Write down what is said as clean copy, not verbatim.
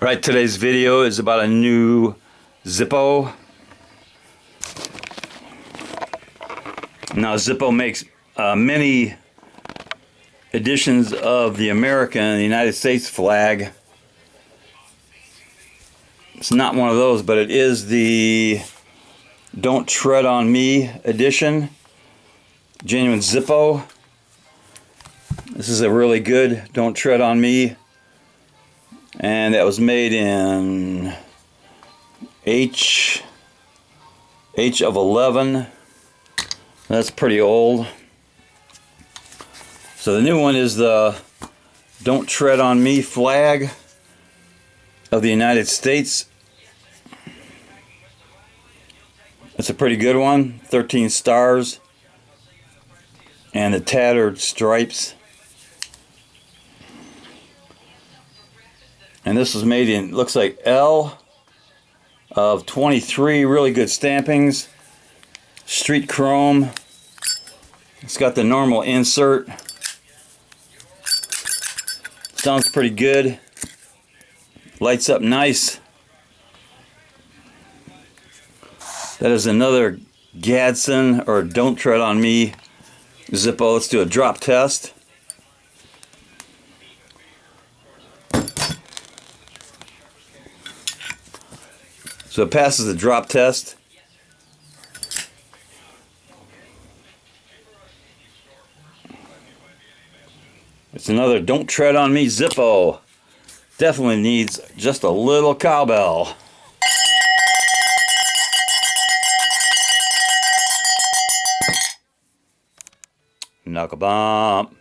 Right, today's video is about a new Zippo. Now Zippo makes many editions of the American and the United States flag. It's not one of those, but it is the Don't Tread on Me edition. Genuine Zippo. This is a really good Don't Tread on Me. And that was made in H of 11. That's pretty old. So the new one is the Don't Tread on Me flag of the United States. It's a pretty good one. 13 stars. And the tattered stripes. And this was made in, looks like L of 23, really good stampings. Street chrome. It's got the normal insert. Sounds pretty good. Lights up nice. That is another Gadsen or Don't Tread on Me Zippo. Let's do a drop test. So it passes the drop test. It's another Don't Tread on Me Zippo. Definitely needs just a little cowbell. Knuckle bump.